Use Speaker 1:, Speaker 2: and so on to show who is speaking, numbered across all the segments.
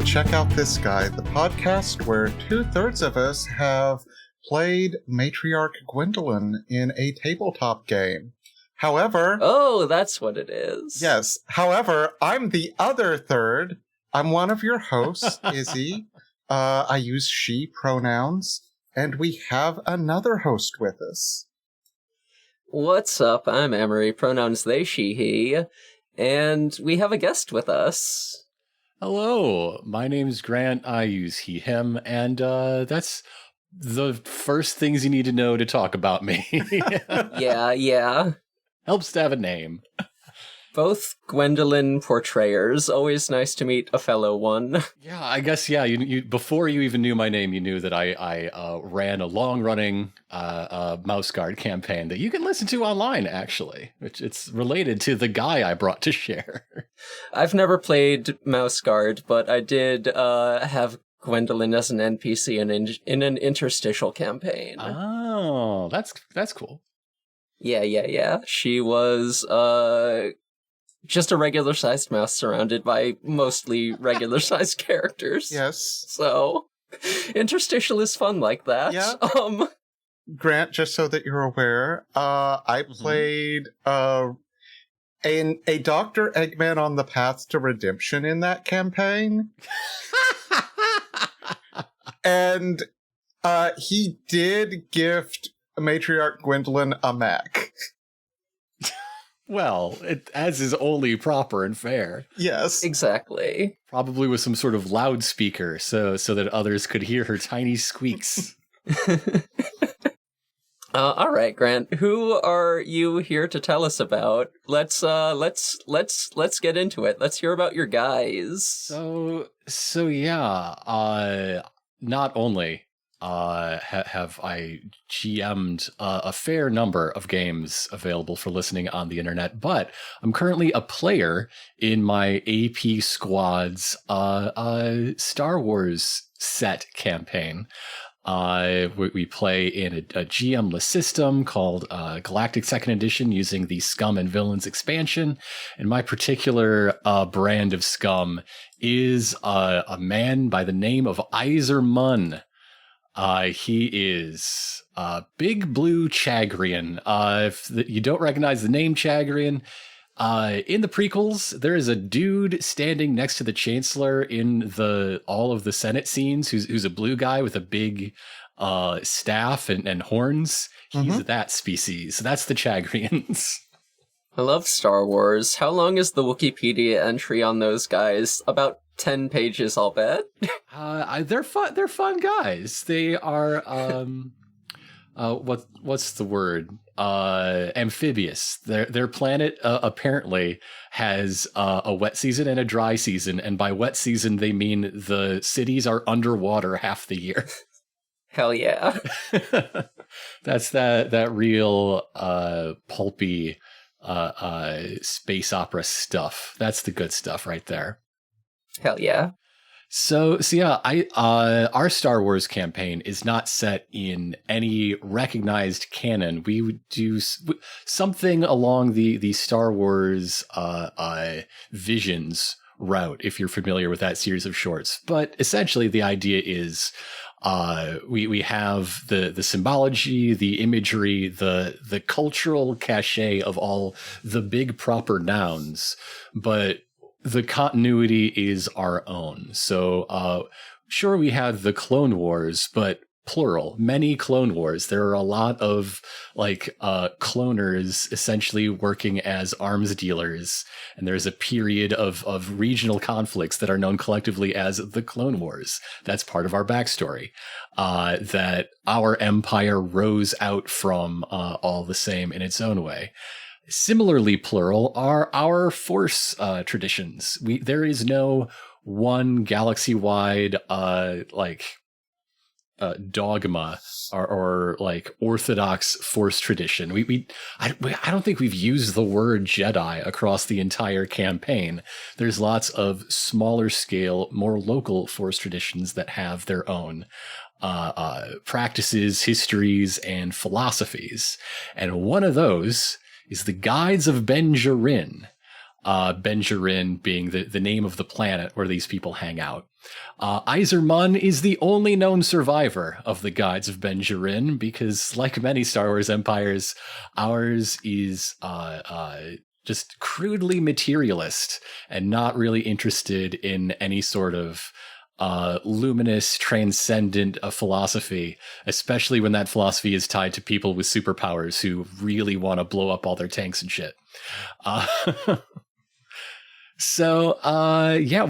Speaker 1: to Check Out This Guy, the podcast where 2/3 of us have played Matriarch Gwendolyn in a tabletop game. However...
Speaker 2: Oh, that's what it is.
Speaker 1: Yes. However, I'm the other third. I'm one of your hosts, Izzy. I use she pronouns. And we have another host with us.
Speaker 2: What's up? I'm Emery, pronouns they, she, he. And we have a guest with us.
Speaker 3: Hello, my name's Grant. I use he, him, and that's the first things you need to know to talk about me.
Speaker 2: Yeah.
Speaker 3: Helps to have a name.
Speaker 2: Both Gwendolyn portrayers. Always nice to meet a fellow one.
Speaker 3: Yeah, I guess, yeah, you before you even knew my name, you knew that I ran a long-running Mouse Guard campaign that you can listen to online, actually, which it's related to the guy I brought to share.
Speaker 2: I've never played Mouse Guard, but I did have Gwendolyn as an NPC in an interstitial campaign.
Speaker 3: Oh, that's cool.
Speaker 2: Yeah. She was just a regular-sized mouse surrounded by mostly regular-sized characters.
Speaker 1: Yes.
Speaker 2: So, interstitial is fun like that.
Speaker 1: Yeah. Grant, just so that you're aware, I played a Dr. Eggman on the path to redemption in that campaign. And he did gift Matriarch Gwendolyn a Mac.
Speaker 3: Well, as is only proper and fair.
Speaker 1: Yes.
Speaker 2: Exactly.
Speaker 3: Probably with some sort of loudspeaker so that others could hear her tiny squeaks.
Speaker 2: All right, Grant. Who are you here to tell us about? Let's get into it. Let's hear about your guys.
Speaker 3: So yeah. Not only have I GM'd a fair number of games available for listening on the internet, but I'm currently a player in my AP Squad's Star Wars set campaign. We play in a GM-less system called Galactic 2nd Edition using the Scum and Villains expansion. And my particular brand of scum is a man by the name of Iser Munn. He is Big Blue Chagrian. If you don't recognize the name Chagrian, in the prequels, there is a dude standing next to the Chancellor in all of the Senate scenes who's a blue guy with a big staff and horns. He's that species. That's the Chagrians.
Speaker 2: I love Star Wars. How long is the Wikipedia entry on those guys? About 10 pages, I'll bet.
Speaker 3: They're fun. They're fun guys. They are what's the word? Amphibious. Their planet apparently has a wet season and a dry season, and by wet season they mean the cities are underwater half the year.
Speaker 2: Hell yeah.
Speaker 3: That's that real pulpy space opera stuff. That's the good stuff right there.
Speaker 2: Hell yeah.
Speaker 3: So yeah, our Star Wars campaign is not set in any recognized canon. We would do something along the Star Wars Visions route, if you're familiar with that series of shorts. But essentially, the idea is we have the symbology, the imagery, the cultural cachet of all the big proper nouns, but the continuity is our own. So, sure, we have the Clone Wars, but plural, many Clone Wars. There are a lot of cloners essentially working as arms dealers. And there's a period of regional conflicts that are known collectively as the Clone Wars. That's part of our backstory, that our empire rose out from all the same in its own way. Similarly plural are our Force traditions. There is no one galaxy-wide dogma or like orthodox Force tradition. I don't think we've used the word Jedi across the entire campaign. There's lots of smaller scale, more local Force traditions that have their own practices, histories, and philosophies. And one of those is the Guides of Ben Gerin. Benjarin being the name of the planet where these people hang out. Izermun is the only known survivor of the gods of Benjarin because, like many Star Wars empires, ours is just crudely materialist and not really interested in any sort of luminous, transcendent philosophy, especially when that philosophy is tied to people with superpowers who really want to blow up all their tanks and shit. So, yeah,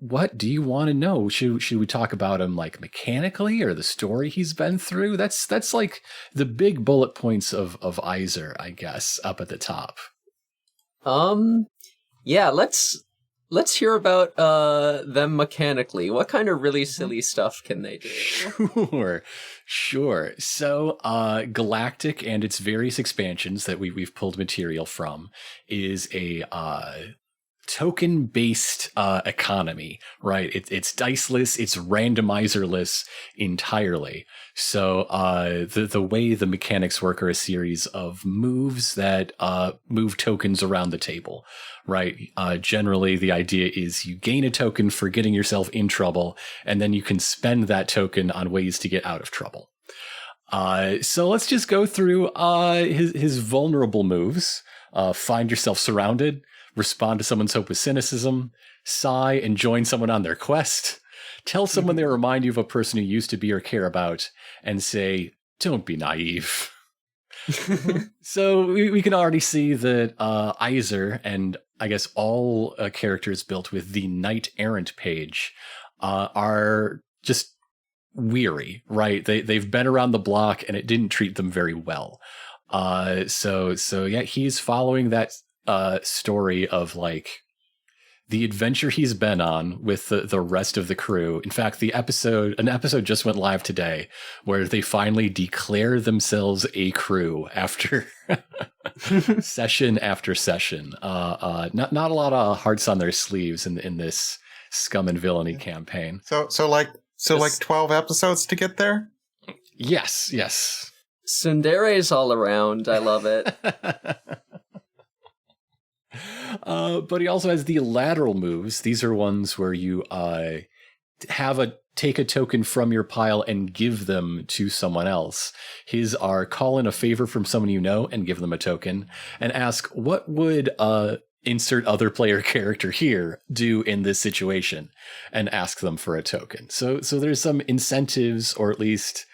Speaker 3: what do you want to know? Should we talk about him like mechanically or the story he's been through? That's like the big bullet points of Izer, I guess, up at the top.
Speaker 2: Yeah, let's hear about them mechanically. What kind of really silly stuff can they do?
Speaker 3: Sure. So, Galactic and its various expansions that we've pulled material from is a token-based economy, right? It's diceless, it's randomizerless entirely. So the way the mechanics work are a series of moves that move tokens around the table, right? Generally, the idea is you gain a token for getting yourself in trouble, and then you can spend that token on ways to get out of trouble. So let's just go through his vulnerable moves. Find yourself surrounded. Respond to someone's hope with cynicism, sigh and join someone on their quest, tell someone they remind you of a person you used to be or care about, and say, don't be naive. So we can already see that Izer and I guess all characters built with the Knight Errant page are just weary, right? They've been around the block and it didn't treat them very well. So yeah, he's following that story of like the adventure he's been on with the rest of the crew. In fact, an episode just went live today where they finally declare themselves a crew after session after session. Not a lot of hearts on their sleeves in this scum and villainy campaign.
Speaker 1: So like 12 episodes to get there?
Speaker 3: Yes.
Speaker 2: Tsundere's all around. I love it.
Speaker 3: But he also has the lateral moves. These are ones where you take a token from your pile and give them to someone else. His are call in a favor from someone you know and give them a token, and ask what would insert other player character here do in this situation, and ask them for a token. So there's some incentives, or at least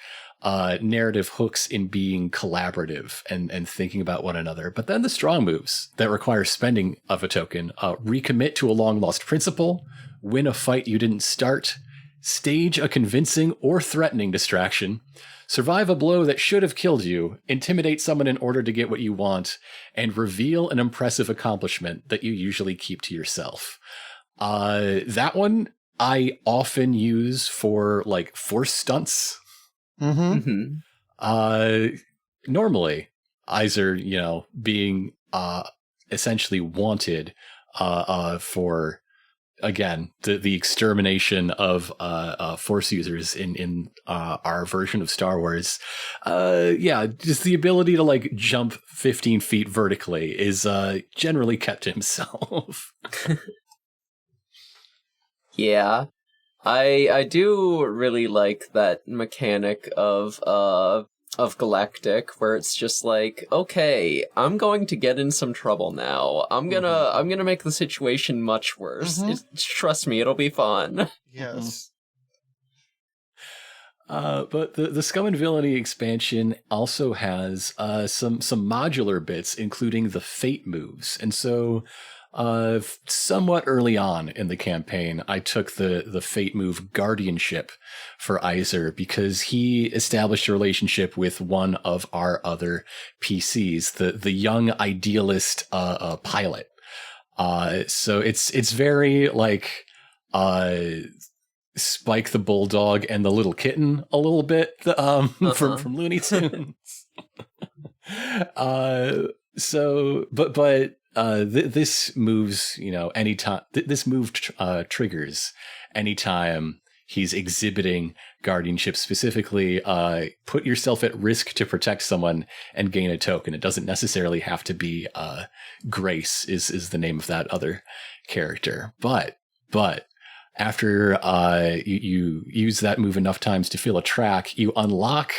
Speaker 3: narrative hooks in being collaborative and thinking about one another. But then the strong moves that require spending of a token, recommit to a long lost principle, win a fight you didn't start, stage a convincing or threatening distraction, survive a blow that should have killed you, intimidate someone in order to get what you want, and reveal an impressive accomplishment that you usually keep to yourself. That one I often use for like force stunts.
Speaker 1: Mm-hmm.
Speaker 3: Normally, Izer, being essentially wanted for, again, the extermination of Force users in our version of Star Wars. Just the ability to like jump 15 feet vertically is generally kept to himself.
Speaker 2: Yeah. I do really like that mechanic of Galactic, where it's just like, okay, I'm going to get in some trouble now. I'm gonna make the situation much worse. Trust me, it'll be fun.
Speaker 1: Yes.
Speaker 3: But the Scum and Villainy expansion also has some modular bits, including the fate moves. And so somewhat early on in the campaign, I took the fate move Guardianship for Izer because he established a relationship with one of our other PCs, the young idealist pilot. So it's very like Spike the Bulldog and the Little Kitten a little bit from Looney Tunes. This moves, anytime. This move triggers anytime he's exhibiting guardianship, specifically put yourself at risk to protect someone and gain a token. It doesn't necessarily have to be Grace is the name of that other character. But after you use that move enough times to fill a track, you unlock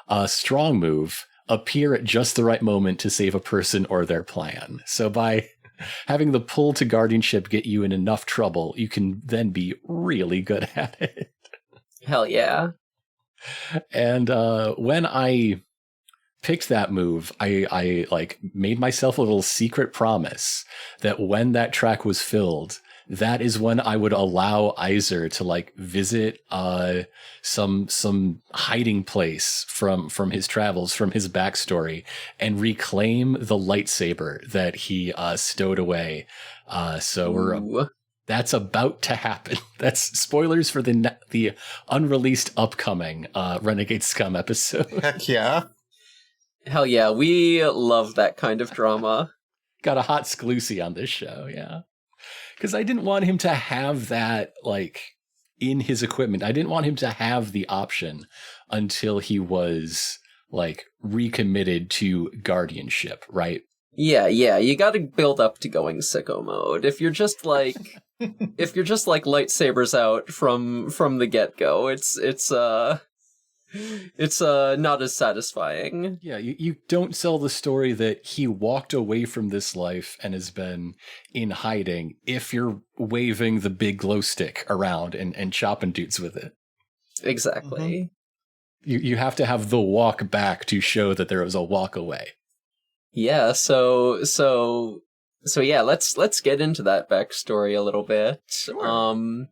Speaker 3: a strong move, appear at just the right moment to save a person or their plan. So by having the pull to guardianship get you in enough trouble, you can then be really good at it.
Speaker 2: Hell yeah.
Speaker 3: And when I picked that move, I like made myself a little secret promise that when that track was filled, that is when I would allow Iser to like visit some hiding place from his travels, from his backstory, and reclaim the lightsaber that he stowed away. So that's about to happen. That's spoilers for the unreleased upcoming Renegade Scum episode.
Speaker 1: Heck yeah.
Speaker 2: Hell yeah, we love that kind of drama.
Speaker 3: Got a hot exclusive on this show, yeah. Because I didn't want him to have that, like, in his equipment. I didn't want him to have the option until he was, like, recommitted to guardianship, right?
Speaker 2: Yeah, you gotta build up to going sicko mode. If you're just like lightsabers out from the get-go, it's not as satisfying.
Speaker 3: Yeah, you don't sell the story that he walked away from this life and has been in hiding if you're waving the big glow stick around and chopping dudes with it.
Speaker 2: Exactly.
Speaker 3: Mm-hmm. You have to have the walk back to show that there was a walk away.
Speaker 2: Yeah, so yeah, let's get into that backstory a little bit.
Speaker 3: Sure.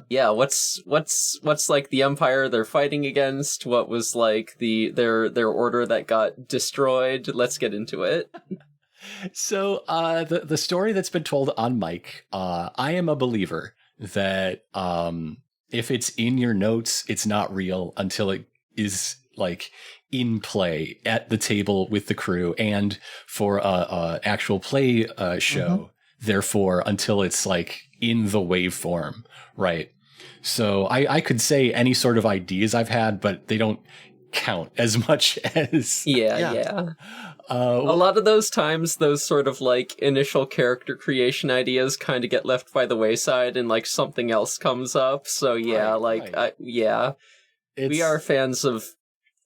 Speaker 2: Yeah, what's like the Empire they're fighting against? What was like their order that got destroyed? Let's get into it.
Speaker 3: So the story that's been told on mic, I am a believer that if it's in your notes, it's not real until it is like in play at the table with the crew and for a actual play show. Mm-hmm. Therefore, until it's like in the waveform, right? So I could say any sort of ideas I've had, but they don't count as much as
Speaker 2: yeah. A lot of those times, those sort of like initial character creation ideas kind of get left by the wayside, and like something else comes up. So yeah, right.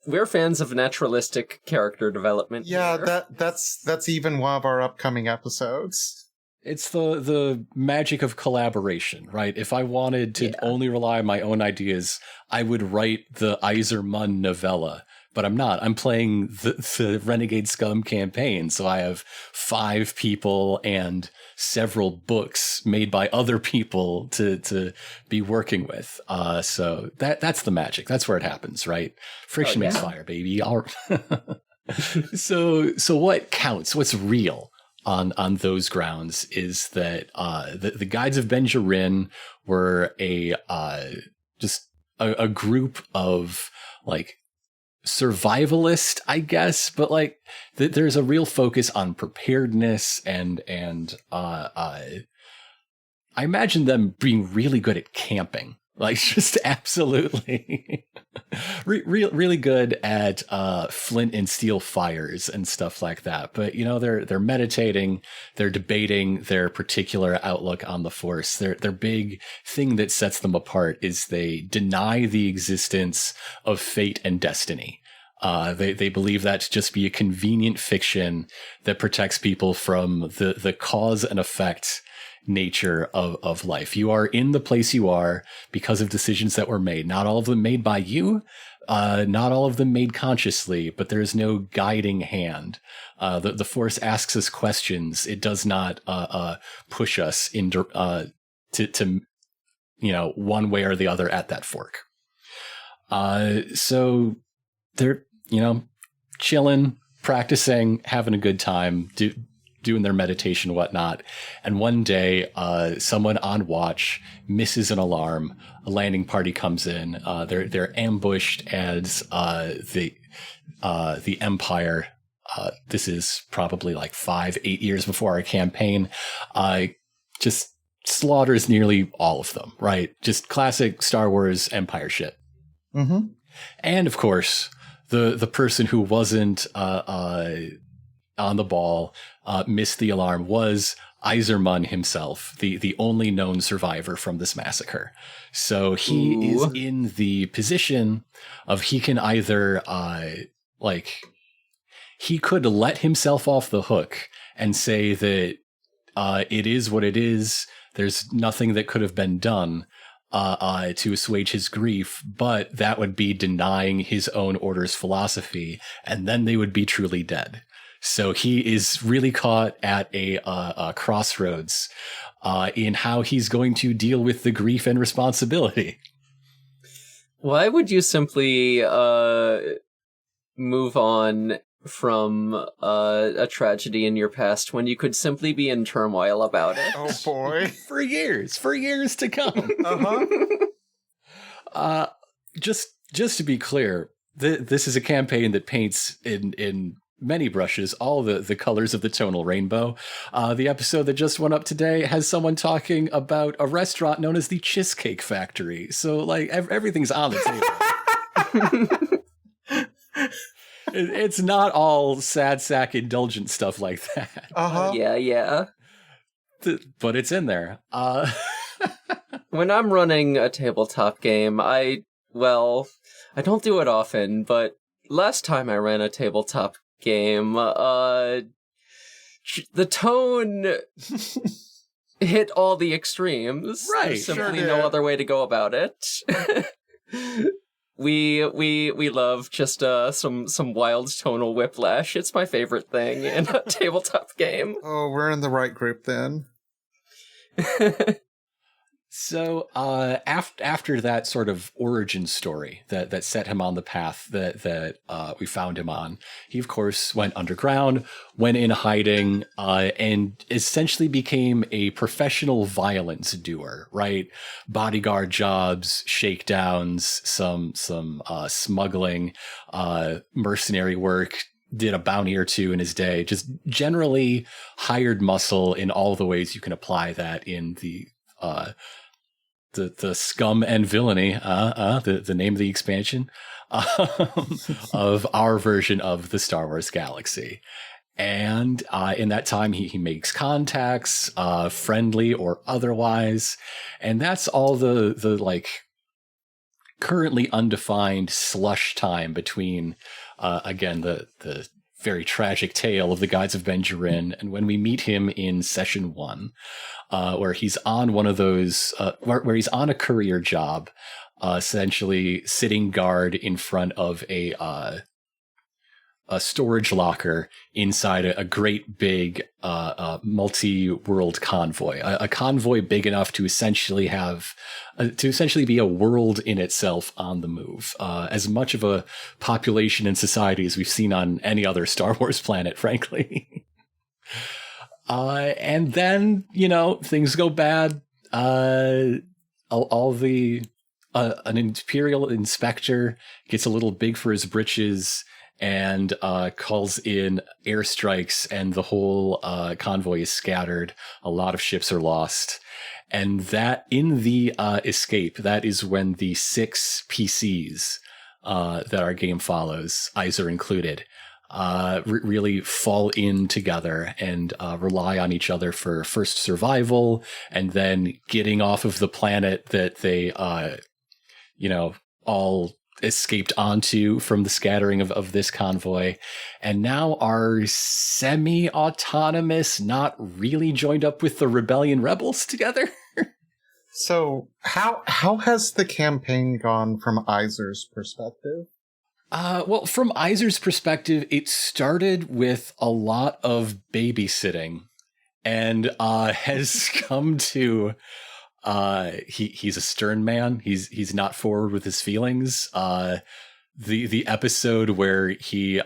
Speaker 2: We're fans of naturalistic character development.
Speaker 1: Yeah,
Speaker 2: here.
Speaker 1: that's even one of our upcoming episodes.
Speaker 3: It's the magic of collaboration, right? If I wanted to only rely on my own ideas, I would write the Iser Munn novella, but I'm not. I'm playing the Renegade Scum campaign, so I have 5 people and several books made by other people to be working with. So that's the magic. That's where it happens, right? Friction makes fire, baby. So what counts? What's real? On those grounds is that the Guides of Benjarin were a group of like survivalist, I guess, but like there's a real focus on preparedness and I imagine them being really good at camping. Like just absolutely really good at flint and steel fires and stuff like that. But you know, they're meditating, they're debating their particular outlook on the Force. Their big thing that sets them apart is they deny the existence of fate and destiny. They believe that to just be a convenient fiction that protects people from the cause and effect nature of life. You are in the place you are because of decisions that were made. Not all of them made by you, not all of them made consciously, but there is no guiding hand. The Force asks us questions. It does not push us into to one way or the other at that fork. So they're chilling, practicing, having a good time, doing their meditation and whatnot. And one day, someone on watch misses an alarm. A landing party comes in. They're ambushed as the Empire. This is probably like 5-8 years before our campaign. Just slaughters nearly all of them, right? Just classic Star Wars Empire shit.
Speaker 1: Mm-hmm.
Speaker 3: And of course, the person who wasn't on the ball, missed the alarm, was Iserman himself, the only known survivor from this massacre. So he is in the position of he can either he could let himself off the hook and say that it is what it is. There's nothing that could have been done to assuage his grief, but that would be denying his own order's philosophy, and then they would be truly dead. So he is really caught at a crossroads in how he's going to deal with the grief and responsibility.
Speaker 2: Why would you simply move on from a tragedy in your past when you could simply be in turmoil about it?
Speaker 1: Oh boy.
Speaker 3: For years to come.
Speaker 1: Uh-huh.
Speaker 3: Just to be clear, this is a campaign that paints in many brushes all the colors of the tonal rainbow. The episode that just went up today has someone talking about a restaurant known as the Cheesecake Factory. So like everything's on the table. It's not all sad sack indulgent stuff like that.
Speaker 1: Uh-huh.
Speaker 2: Yeah.
Speaker 3: But it's in there.
Speaker 2: When I'm running a tabletop game, I don't do it often, but last time I ran a tabletop game, the tone hit all the extremes.
Speaker 3: Right,
Speaker 2: There's simply
Speaker 1: sure
Speaker 2: no
Speaker 1: did.
Speaker 2: other way to go about it. We love just some wild tonal whiplash. It's my favorite thing in a tabletop game.
Speaker 1: Oh, we're in the right group then.
Speaker 3: So after that sort of origin story that set him on the path that we found him on, he of course went underground, went in hiding, and essentially became a professional violence doer. Right, bodyguard jobs, shakedowns, some smuggling, mercenary work. Did a bounty or two in his day. Just generally hired muscle in all the ways you can apply that in the scum and villainy, the name of the expansion, of our version of the Star Wars galaxy. And in that time, he makes contacts, friendly or otherwise. And that's all the like currently undefined slush time between, again, the very tragic tale of the Guides of Ben Jirin, and when we meet him in session 1, where he's on one of those, where he's on a courier job, essentially sitting guard in front of a storage locker inside a great big multi-world convoy, a convoy big enough to essentially be a world in itself on the move, as much of a population and society as we've seen on any other Star Wars planet, frankly. And then, things go bad. An Imperial inspector gets a little big for his britches and calls in airstrikes, and the whole convoy is scattered. A lot of ships are lost. And that in the escape, that is when the 6 PCs that our game follows, Iser included, really fall in together and rely on each other for first survival, and then getting off of the planet that they, all escaped onto from the scattering of this convoy, and now are semi-autonomous, not really joined up with the rebellion rebels together.
Speaker 1: So how has the campaign gone from Iser's perspective?
Speaker 3: Well, from Iser's perspective, it started with a lot of babysitting, and has come to he's a stern man. He's not forward with his feelings. The episode where he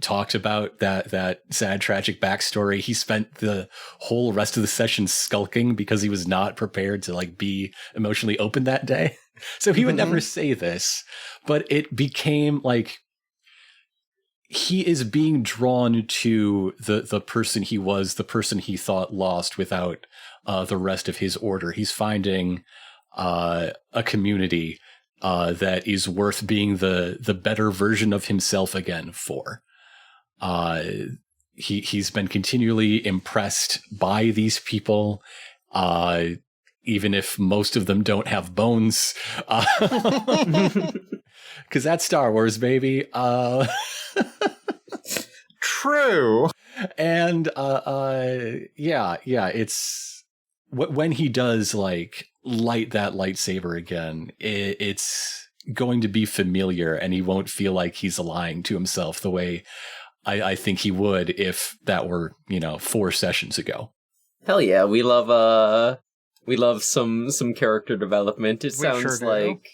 Speaker 3: talked about that sad tragic backstory, he spent the whole rest of the session skulking because he was not prepared to be emotionally open that day. So he would never say this, but it became he is being drawn to the person he was, the person he thought lost without the rest of his order. He's finding a community that is worth being the better version of himself again for. He's been continually impressed by these people, even if most of them don't have bones. Because that's Star Wars, baby.
Speaker 1: True.
Speaker 3: And yeah, it's when he does like light that lightsaber again, it's going to be familiar, and he won't feel like he's lying to himself the way I think he would if that were 4 sessions ago.
Speaker 2: Hell yeah, we love some character development. It sounds like.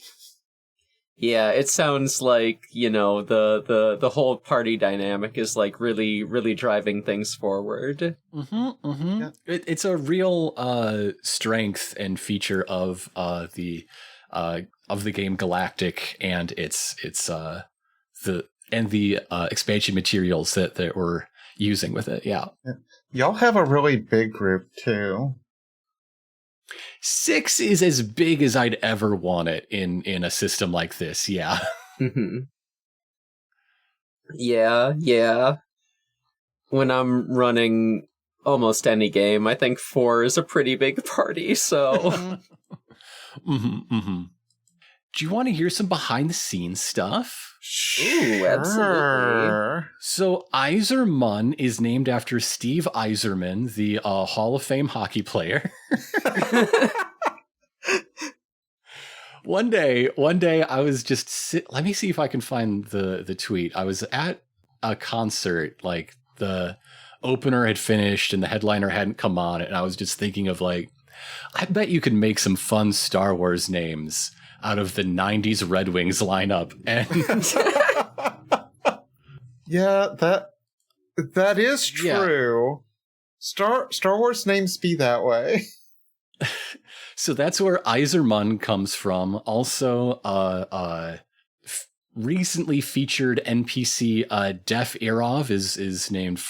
Speaker 2: Yeah, it sounds like, the whole party dynamic is like really, really driving things forward.
Speaker 3: Yeah. It's a real strength and feature of the game Galactic, and the expansion materials that we're using with it. Yeah.
Speaker 1: Y'all have a really big group too.
Speaker 3: 6 is as big as I'd ever want it in a system like this. Yeah.
Speaker 2: Mm-hmm. Yeah. When I'm running almost any game, I think 4 is a pretty big party, so...
Speaker 3: Do you want to hear some behind-the-scenes stuff?
Speaker 2: Ooh, absolutely.
Speaker 3: So Iserman is named after Steve Yzerman, the Hall of Fame hockey player. One day, I was just let me see if I can find the tweet. I was at a concert, like the opener had finished and the headliner hadn't come on, and I was just thinking of like, I bet you could make some fun Star Wars names out of the 90s Red Wings lineup. And
Speaker 1: yeah, that is true. Yeah. Star Wars names be that way.
Speaker 3: So that's where Iserman comes from. Also, recently featured NPC Def Irov is named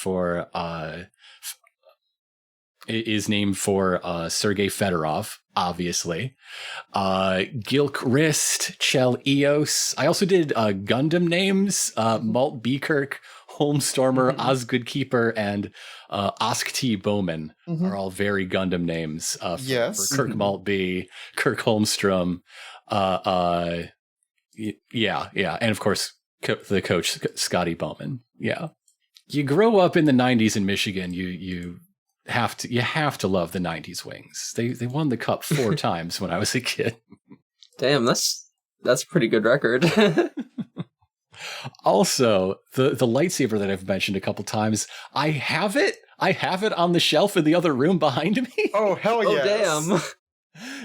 Speaker 3: for Sergei Fedorov, obviously. Gilk Rist, Chell Eos. I also did Gundam names, Malt Beekirk, Holmstormer, Osgood Keeper, and Osk T. Bowman are all very Gundam names for Kirk Maltby, Kirk Holmstrom. Yeah. And of course, the coach, Scotty Bowman. Yeah. You grow up in the 90s in Michigan, you have to love the 90s Wings. They won the cup 4 times when I was a kid. Damn,
Speaker 2: that's a pretty good record.
Speaker 3: Also, the lightsaber that I've mentioned a couple times, I have it on the shelf in the other room behind me.
Speaker 1: Oh, hell yes.
Speaker 2: Oh, damn.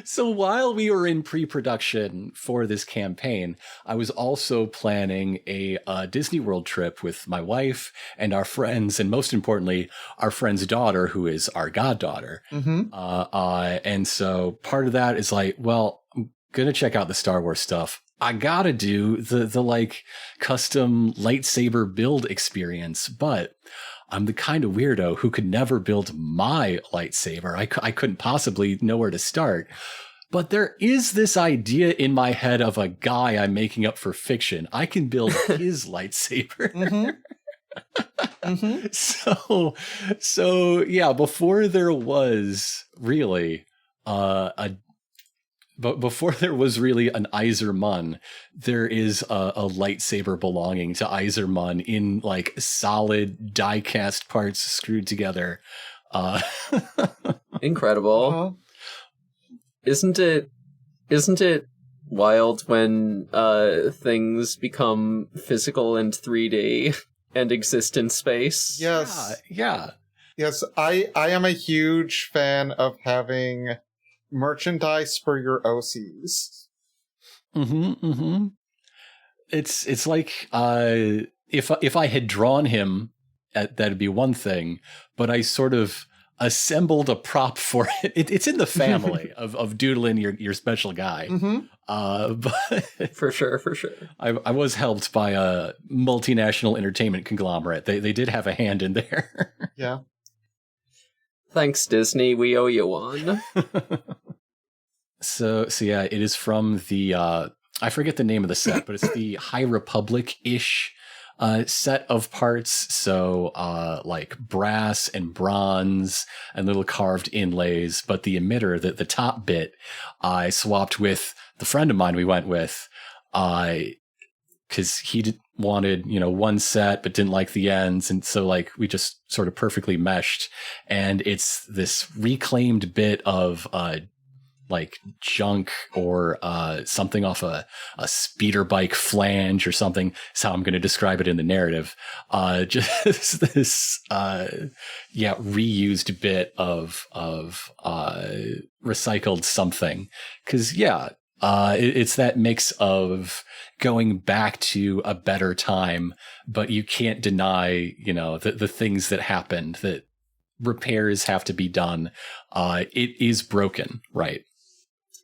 Speaker 3: So while we were in pre-production for this campaign, I was also planning a Disney World trip with my wife and our friends, and most importantly, our friend's daughter, who is our goddaughter. And so part of that is like, well, I'm gonna check out the Star Wars stuff. I gotta do the like custom lightsaber build experience, but I'm the kind of weirdo who could never build my lightsaber. I couldn't possibly know where to start. But there is this idea in my head of a guy I'm making up for fiction. I can build his lightsaber. So yeah, before there was really before there was really an Iserman, there is a lightsaber belonging to Iserman in like solid die-cast parts screwed together.
Speaker 2: Incredible. Isn't it wild when things become physical and 3D and exist in space?
Speaker 1: Yes.
Speaker 3: Yeah.
Speaker 1: Yes, I am a huge fan of having merchandise for your OCs.
Speaker 3: It's like if I had drawn him, that'd be one thing, but I sort of assembled a prop for it. It's in the family of doodling your special guy. But
Speaker 2: For sure.
Speaker 3: I was helped by a multinational entertainment conglomerate. They did have a hand in there.
Speaker 1: Yeah.
Speaker 2: Thanks, Disney. We owe you one.
Speaker 3: So yeah, it is from the I forget the name of the set, but it's the High Republic-ish set of parts. So like brass and bronze and little carved inlays. But the emitter, the top bit, I swapped with the friend of mine we went with, because he wanted, one set but didn't like the ends. And so like we just sort of perfectly meshed. And it's this reclaimed bit of like junk or something off a speeder bike flange or something. Is how I'm going to describe it in the narrative. Just this, reused bit of recycled something. Because it's that mix of going back to a better time, but you can't deny, the things that happened, that repairs have to be done. It is broken, right?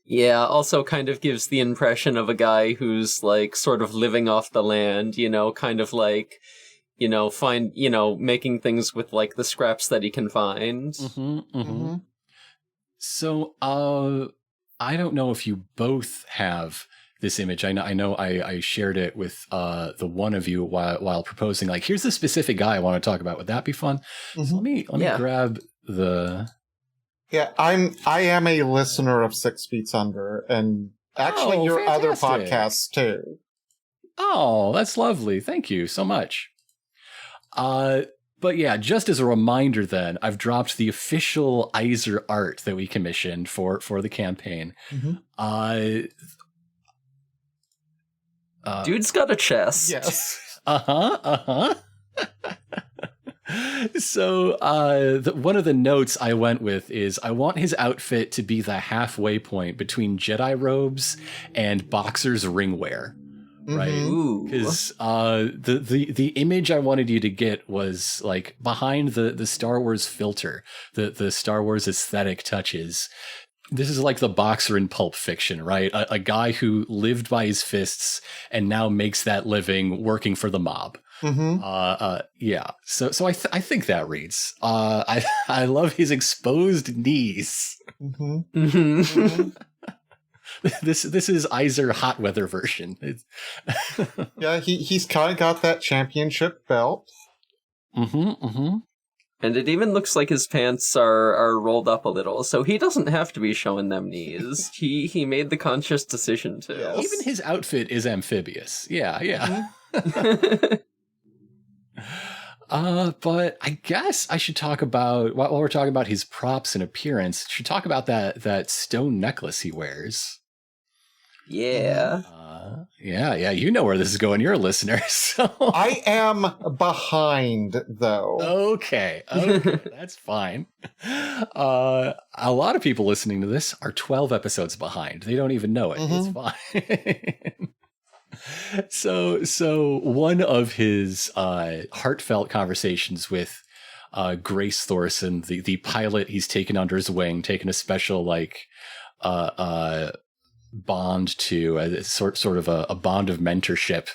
Speaker 2: Yeah, also kind of gives the impression of a guy who's, like, sort of living off the land, kind of like, making things with, like, the scraps that he can find.
Speaker 3: Mm-hmm, mm-hmm. So, I don't know if you both have this image. I know I shared it with the one of you while proposing, like, here's the specific guy I want to talk about. Would that be fun? Mm-hmm. So let me grab the...
Speaker 1: Yeah, I am a listener of 6 Feet Under, and actually your other podcasts too.
Speaker 3: Oh, that's lovely. Thank you so much. But yeah, just as a reminder then, I've dropped the official Iser art that we commissioned for the campaign. Mm-hmm.
Speaker 2: Dude's got a chest.
Speaker 1: Yes.
Speaker 3: Uh-huh. So one of the notes I went with is I want his outfit to be the halfway point between Jedi robes and boxer's ring wear, right? Because the image I wanted you to get was like behind the Star Wars filter, the Star Wars aesthetic touches. This is like the boxer in Pulp Fiction, right? A guy who lived by his fists and now makes that living working for the mob. Mm-hmm. Yeah. So I think that reads. I love his exposed knees.
Speaker 1: Mm-hmm. Mm-hmm.
Speaker 3: This is Iser hot weather version.
Speaker 1: Yeah, he's kind of got that championship belt.
Speaker 3: Mm-hmm. Mm-hmm.
Speaker 2: And it even looks like his pants are rolled up a little, so he doesn't have to be showing them knees. He made the conscious decision to.
Speaker 1: Yes.
Speaker 3: Even his outfit is amphibious. Yeah.
Speaker 2: Mm-hmm.
Speaker 3: But I guess I should talk about, while we're talking about his props and appearance, should talk about that stone necklace he wears.
Speaker 2: Yeah.
Speaker 3: Yeah. You know where this is going. You're a listener. So
Speaker 1: I am behind, though.
Speaker 3: Okay, that's fine. A lot of people listening to this are 12 episodes behind. They don't even know it. Mm-hmm. It's fine. So one of his heartfelt conversations with Grace Thorson, the pilot he's taken under his wing, taken a special bond to, sort of a bond of mentorship,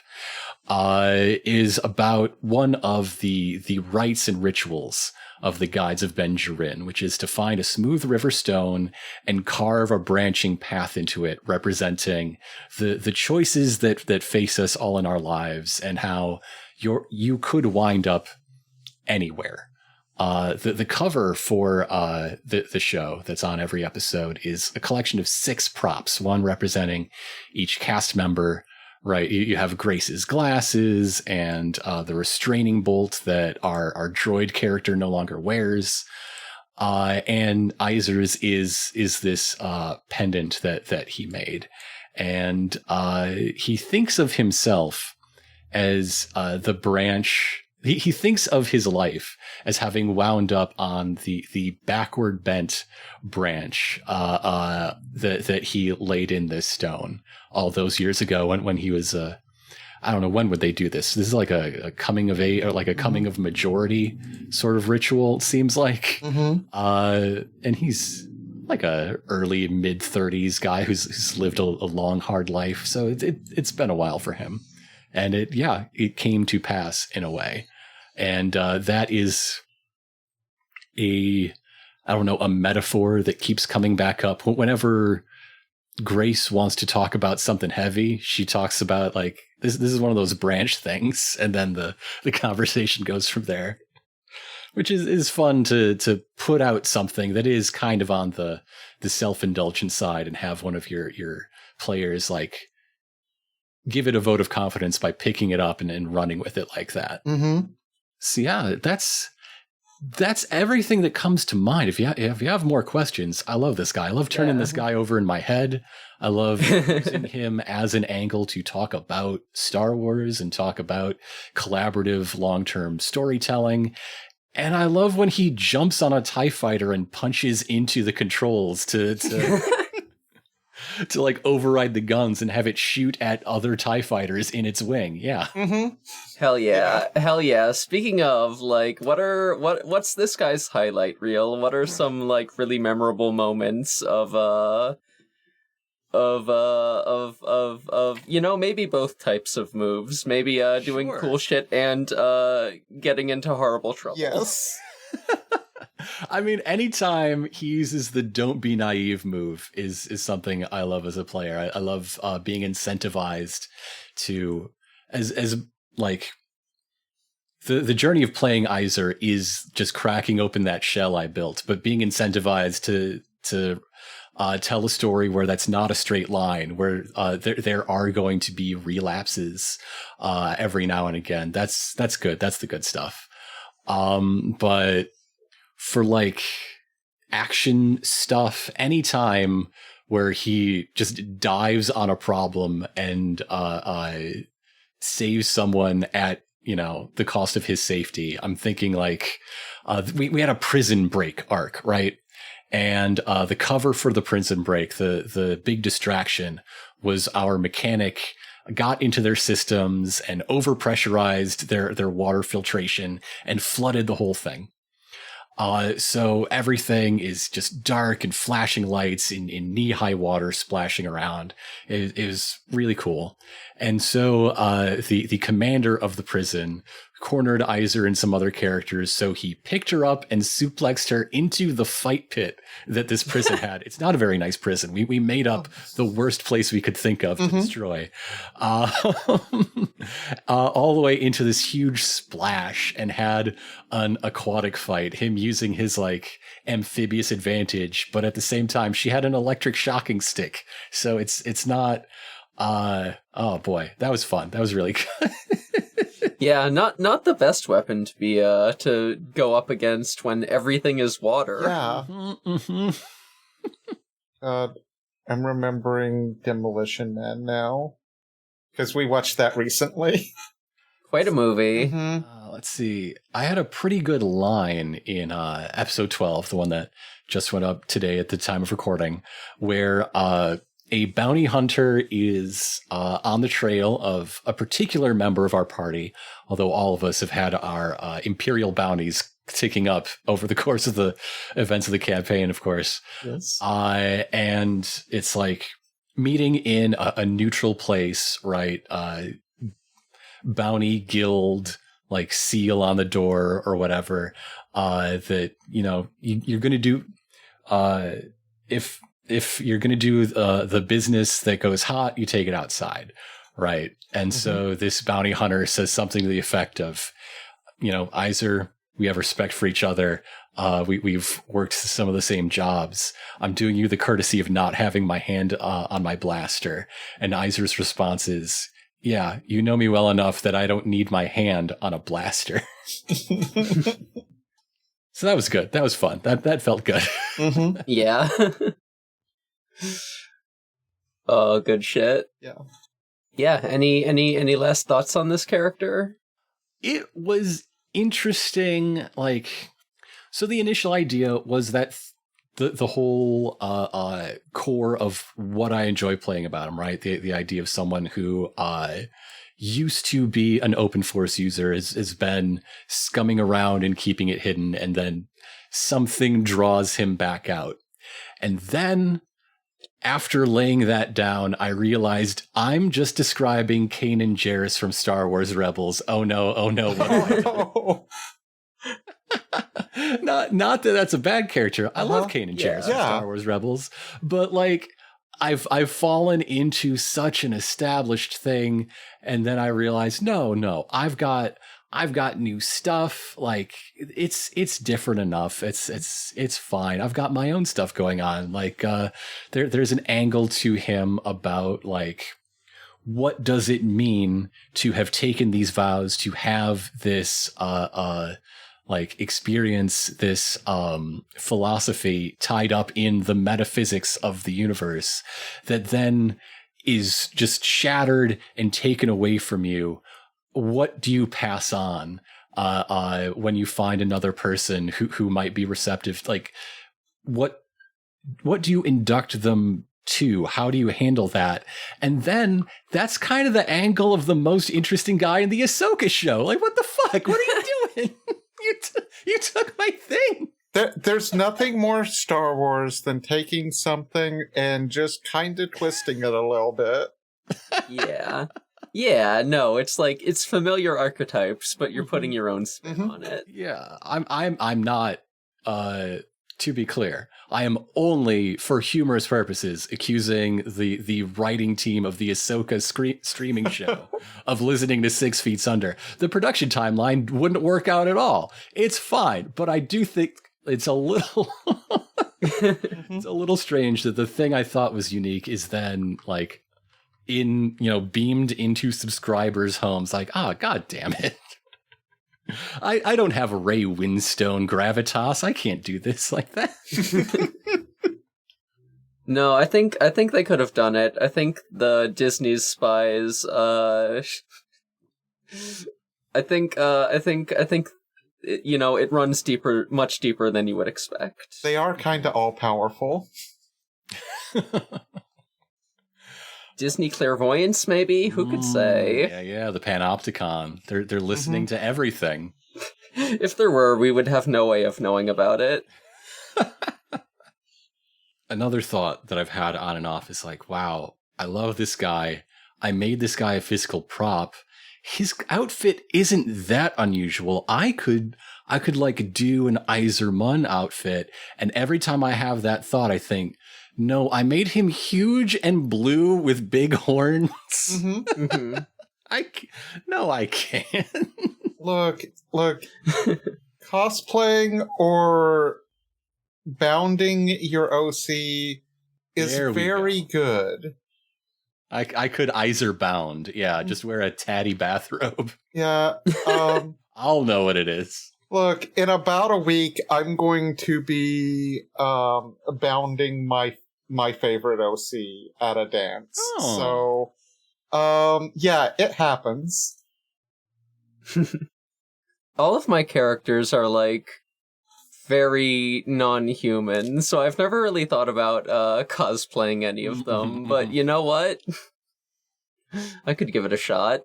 Speaker 3: is about one of the rites and rituals of the Guides of Ben Jurin, which is to find a smooth river stone and carve a branching path into it, representing the choices that face us all in our lives and how you could wind up anywhere. The cover for the show that's on every episode is a collection of 6 props, one representing each cast member. Right, you have Grace's glasses and the restraining bolt that our droid character no longer wears, and Iser's is this pendant that he made, and he thinks of himself as the branch. He thinks of his life as having wound up on the backward bent branch that he laid in this stone all those years ago when he was I don't know, when would they do this? This is like a coming of age, or like a coming of majority sort of ritual, it seems like. Mm-hmm. And he's like a early mid-30s guy who's lived a long, hard life. So it's been a while for him. And it came to pass in a way. And that is a metaphor that keeps coming back up. Whenever Grace wants to talk about something heavy, she talks about like, this is one of those branch things. And then the conversation goes from there, which is fun to put out something that is kind of on the self-indulgent side and have one of your players like give it a vote of confidence by picking it up and running with it like that.
Speaker 1: Mm-hmm.
Speaker 3: So yeah, that's everything that comes to mind. If you have more questions, I love this guy. I love turning this guy over in my head. I love using him as an angle to talk about Star Wars and talk about collaborative long-term storytelling. And I love when he jumps on a TIE fighter and punches into the controls to to like override the guns and have it shoot at other TIE fighters in its wing. Yeah.
Speaker 1: Mm-hmm.
Speaker 2: Hell yeah. Hell yeah. Speaking of, like, what's this guy's highlight reel? What are some, like, really memorable moments of maybe both types of moves. Maybe doing cool shit and getting into horrible trouble.
Speaker 1: Yes.
Speaker 3: I mean, anytime he uses the "don't be naive" move is something I love as a player. I love being incentivized to as like the journey of playing Iser is just cracking open that shell I built, but being incentivized to tell a story where that's not a straight line, where there are going to be relapses every now and again. That's good. That's the good stuff. But for like action stuff, anytime where he just dives on a problem and saves someone at the cost of his safety, I'm thinking like we had a prison break arc, right? And the cover for the prison break, the big distraction was our mechanic got into their systems and overpressurized their water filtration and flooded the whole thing. So everything is just dark and flashing lights in knee-high water splashing around. It was really cool. And so the commander of the prison cornered Iser and some other characters, so he picked her up and suplexed her into the fight pit that this prison had. It's not a very nice prison. We made up the worst place we could think of to destroy. All the way into this huge splash and had an aquatic fight, him using his like amphibious advantage, but at the same time she had an electric shocking stick. So it's not oh boy, that was fun. That was really good.
Speaker 2: Yeah, not the best weapon to be to go up against when everything is water.
Speaker 1: Yeah.
Speaker 3: Mm-hmm.
Speaker 1: I'm remembering Demolition Man now because we watched that recently.
Speaker 2: Quite a movie.
Speaker 1: Mm-hmm.
Speaker 3: Let's see. I had a pretty good line in episode 12, the one that just went up today at the time of recording, where a bounty hunter is on the trail of a particular member of our party, although all of us have had our imperial bounties ticking up over the course of the events of the campaign, of course.
Speaker 1: Yes.
Speaker 3: And it's like meeting in a neutral place, right? Bounty guild, like seal on the door or whatever, that, you're going to do, if you're going to do the business that goes hot, you take it outside, right? And so this bounty hunter says something to the effect of, Iser, we have respect for each other. We've worked some of the same jobs. I'm doing you the courtesy of not having my hand on my blaster. And Iser's response is, yeah, you know me well enough that I don't need my hand on a blaster. So that was good. That was fun. That felt good.
Speaker 1: Mm-hmm.
Speaker 2: Yeah. Oh, good shit.
Speaker 1: Yeah.
Speaker 2: Yeah. Any last thoughts on this character?
Speaker 3: It was interesting. Like, so the initial idea was that the whole core of what I enjoy playing about him, right? The idea of someone who used to be an open force user has been scumming around and keeping it hidden, and then something draws him back out. And then after laying that down, I realized I'm just describing Kanan Jarrus from Star Wars Rebels. Oh no, what am I doing? Not that that's a bad character. I love Kanan Jarrus from Star Wars Rebels, but like I've fallen into such an established thing, and then I realized no, I've got new stuff. Like it's different enough. It's fine. I've got my own stuff going on. Like there's an angle to him about like what does it mean to have taken these vows, to have this like experience this philosophy tied up in the metaphysics of the universe that then is just shattered and taken away from you. What do you pass on when you find another person who might be receptive? Like, what do you induct them to? How do you handle that? And then that's kind of the angle of the most interesting guy in the Ahsoka show. Like, what the fuck? What are you doing? You took my thing.
Speaker 1: There's nothing more Star Wars than taking something and just kind of twisting it a little bit.
Speaker 2: Yeah. Yeah, no, it's like it's familiar archetypes, but you're putting your own spin on it.
Speaker 3: Yeah, I'm not. To be clear, I am only for humorous purposes accusing the writing team of the Ahsoka streaming show of listening to 6 Feet Under. The production timeline wouldn't work out at all. It's fine, but I do think it's a little it's a little strange that the thing I thought was unique is then like beamed into subscribers' homes. Like, god damn it. I don't have a Ray Winstone gravitas. I can't do this like that.
Speaker 2: No, I think they could have done it. I think the Disney's spies. I think it runs deeper, much deeper than you would expect.
Speaker 1: They are kind of all powerful.
Speaker 2: Disney clairvoyance, maybe? Who could say?
Speaker 3: Yeah, the Panopticon. They're listening to everything.
Speaker 2: If there were, we would have no way of knowing about it.
Speaker 3: Another thought that I've had on and off is like, wow, I love this guy. I made this guy a physical prop. His outfit isn't that unusual. I could like do an Iser Munn outfit, and every time I have that thought, I think, no, I made him huge and blue with big horns. I can't.
Speaker 1: Look, cosplaying or bounding your OC is very good.
Speaker 3: I could Iser bound. Yeah, just wear a tatty bathrobe.
Speaker 1: Yeah.
Speaker 3: I'll know what it is.
Speaker 1: Look, in about a week, I'm going to be bounding my favorite OC at a dance.
Speaker 3: Oh.
Speaker 1: So, yeah, it happens.
Speaker 2: All of my characters are like very non-human, so I've never really thought about cosplaying any of them, but you know what? I could give it a shot.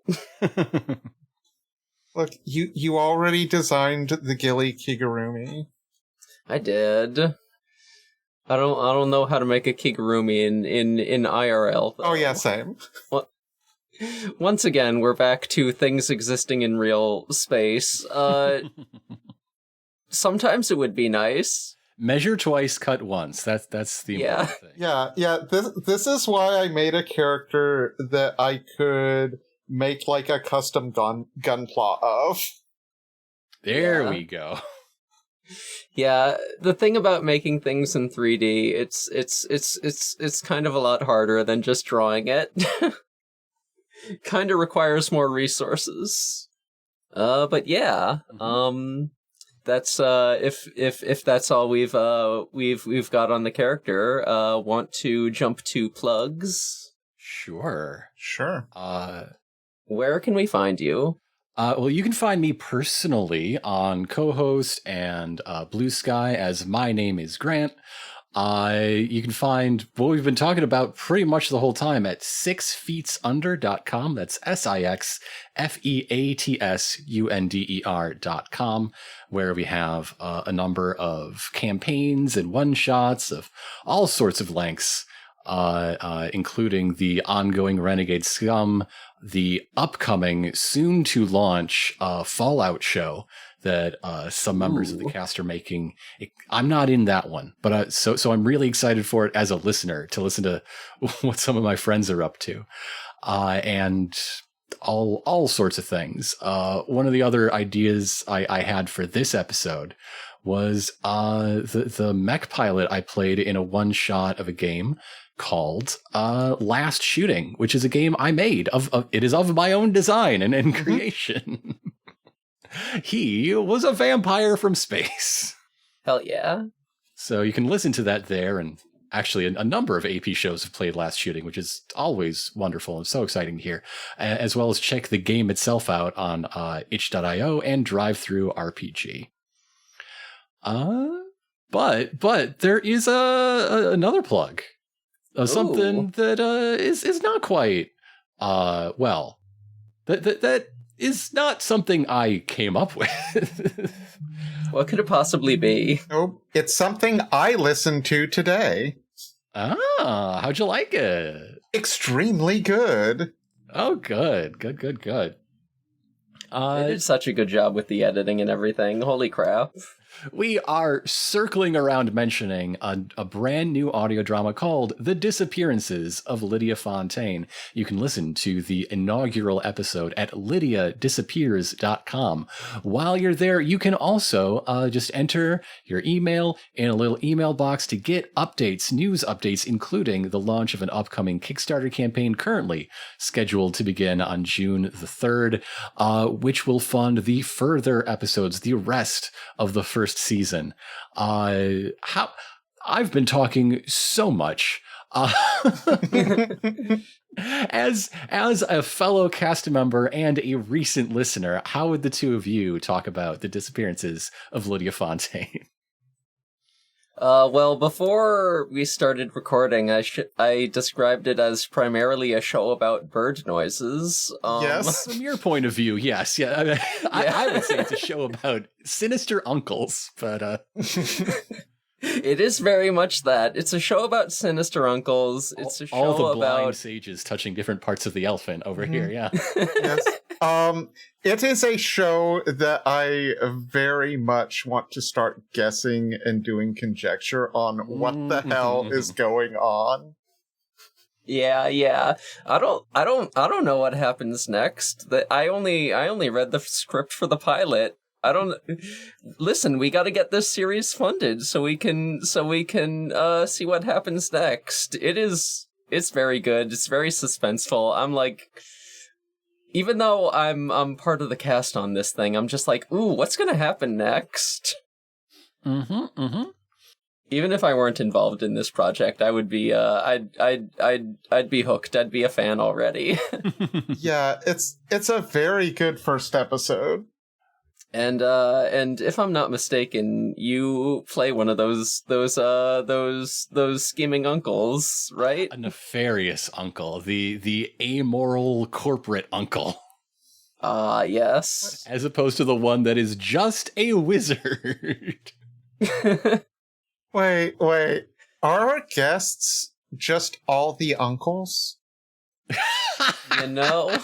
Speaker 1: Look, you already designed the Gilly Kigurumi.
Speaker 2: I did. I don't know how to make a Kigurumi in IRL, though.
Speaker 1: Oh yeah, same.
Speaker 2: Well, once again, we're back to things existing in real space. Sometimes it would be nice.
Speaker 3: Measure twice, cut once. That's the important thing.
Speaker 1: Yeah. This is why I made a character that I could make like a custom gunpla of.
Speaker 3: There we go.
Speaker 2: Yeah, the thing about making things in 3D, it's kind of a lot harder than just drawing it. Kind of requires more resources. But yeah, that's if that's all we've got on the character. Want to jump to plugs?
Speaker 3: Sure.
Speaker 2: Where can we find you?
Speaker 3: Well, you can find me personally on co-host and Blue Sky as My Name is Grant. You can find what we've been talking about pretty much the whole time at sixfeetsunder.com. That's SIXFEATSUNDER.com, where we have a number of campaigns and one-shots of all sorts of lengths, including the ongoing Renegade Scum, the upcoming, soon-to-launch Fallout show that some members of the cast are making. I'm not in that one, but so I'm really excited for it as a listener to listen to what some of my friends are up to, and all sorts of things. One of the other ideas I had for this episode was the mech pilot I played in a one shot of a game called Last Shooting, which is a game I made it is of my own design and creation. He was a vampire from space.
Speaker 2: Hell yeah.
Speaker 3: So you can listen to that there, and actually a number of AP shows have played Last Shooting, which is always wonderful and so exciting to hear, as well as check the game itself out on itch.io and Drive-Thru RPG. But there is another plug of something that is not quite well. That is not something I came up with.
Speaker 2: What could it possibly be?
Speaker 1: Oh, it's something I listened to today.
Speaker 3: How'd you like it?
Speaker 1: Extremely good.
Speaker 3: Oh, good.
Speaker 2: They did such a good job with the editing and everything. Holy crap.
Speaker 3: We are circling around mentioning a brand new audio drama called The Disappearances of Lydia Fontaine. You can listen to the inaugural episode at lydiadisappears.com. While you're there, you can also just enter your email in a little email box to get updates, news updates, including the launch of an upcoming Kickstarter campaign currently scheduled to begin on June the 3rd, which will fund the further episodes, the rest of the first season. I've been talking so much. As a fellow cast member and a recent listener, how would the two of you talk about the disappearances of Lydia Fontaine?
Speaker 2: Well, before we started recording, I described it as primarily a show about bird noises.
Speaker 1: Yes.
Speaker 3: From your point of view, yes. Yeah, I would say it's a show about sinister uncles, but...
Speaker 2: It is very much that. It's a show about sinister uncles. It's a show
Speaker 3: all the
Speaker 2: about
Speaker 3: blind sages touching different parts of the elephant over here, yeah.
Speaker 1: Yes. It is a show that I very much want to start guessing and doing conjecture on what the hell is going on.
Speaker 2: Yeah. I don't know what happens next. I only read the script for the pilot. Listen, we got to get this series funded so we can see what happens next. It's very good. It's very suspenseful. I'm like, even though I'm part of the cast on this thing, I'm just like, ooh, what's going to happen next? Even if I weren't involved in this project, I would be I'd be hooked. I'd be a fan already.
Speaker 1: Yeah, it's a very good first episode.
Speaker 2: And if I'm not mistaken, you play one of those scheming uncles, right?
Speaker 3: A nefarious uncle, the amoral corporate uncle.
Speaker 2: Yes.
Speaker 3: As opposed to the one that is just a wizard.
Speaker 1: Wait. Are our guests just all the uncles?
Speaker 2: You know?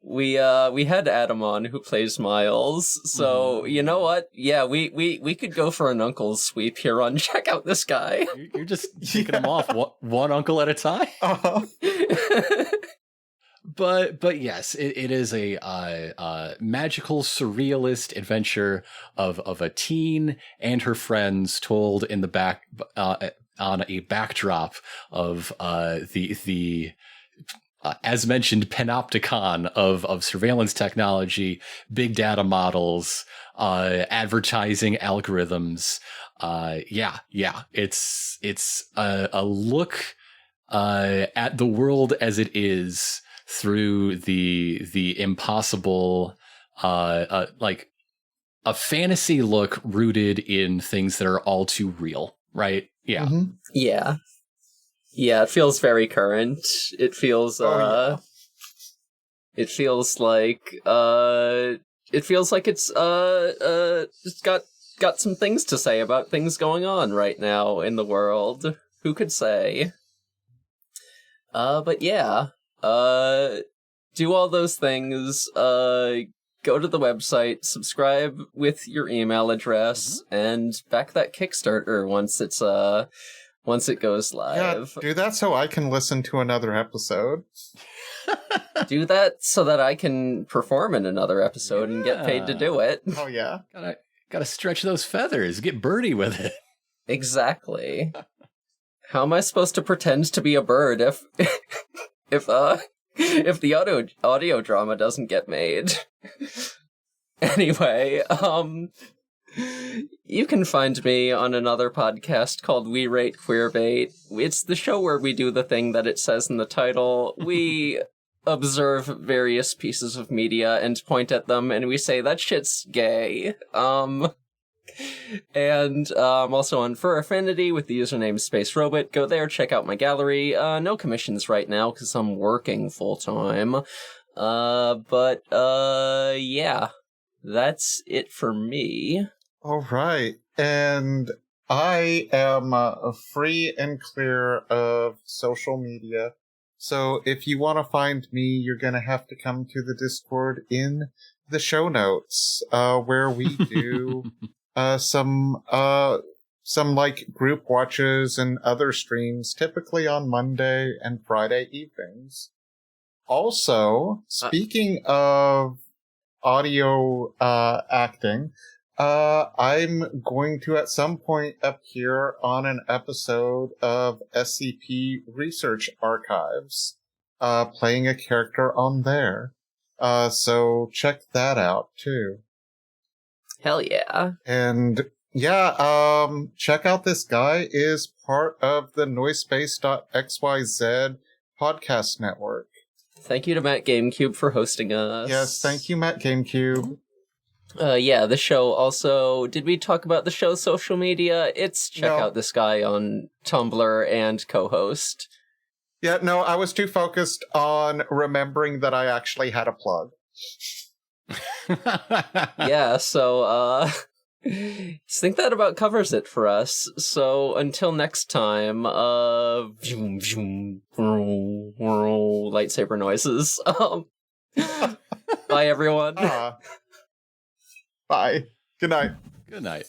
Speaker 2: We had Adam on who plays Miles, so you know what? Yeah, we could go for an uncle's sweep here on Check Out This Guy.
Speaker 3: You're just taking them off one uncle at a time. But yes, it is a magical surrealist adventure of a teen and her friends told in the back on a backdrop of the as mentioned, panopticon of surveillance technology, big data models, advertising algorithms. It's a look at the world as it is through the impossible, like a fantasy look rooted in things that are all too real right? Yeah.
Speaker 1: Mhm.
Speaker 2: Yeah. Yeah, it feels very current. It feels
Speaker 1: Oh,
Speaker 2: it feels like it's got some things to say about things going on right now in the world. Who could say? But yeah. Do all those things. Go to the website, subscribe with your email address, and back that Kickstarter once it goes
Speaker 1: yeah.
Speaker 2: live.
Speaker 1: Do that so I can listen to another episode.
Speaker 2: Do that so that I can perform in another episode and get paid to do it.
Speaker 1: Oh yeah.
Speaker 3: Gotta stretch those feathers. Get birdie with it.
Speaker 2: Exactly. How am I supposed to pretend to be a bird if if the audio drama doesn't get made? Anyway, you can find me on another podcast called We Rate Queerbait. It's the show where we do the thing that it says in the title. We observe various pieces of media and point at them, and we say, that shit's gay. And I'm also on Fur Affinity with the username Space Robot. Go there, check out my gallery. No commissions right now, because I'm working full-time. Yeah. That's it for me.
Speaker 1: All right. And I am free and clear of social media. So if you want to find me, you're going to have to come to the Discord in the show notes, where we do some like group watches and other streams, typically on Monday and Friday evenings. Also, speaking of audio acting, I'm going to at some point appear on an episode of SCP Research Archives, playing a character on there. So check that out too.
Speaker 2: Hell yeah.
Speaker 1: And yeah, check out this guy is part of the Noisepace.xyz podcast network.
Speaker 2: Thank you to Matt GameCube for hosting us.
Speaker 1: Yes, thank you, Matt GameCube.
Speaker 2: Yeah, the show also... Did we talk about the show's social media? It's check out this guy on Tumblr and co-host.
Speaker 1: Yeah, no, I was too focused on remembering that I actually had a plug.
Speaker 2: Yeah, so, think that about covers it for us. So, until next time, lightsaber noises. Bye, everyone.
Speaker 1: Bye. Good night.
Speaker 3: Good night.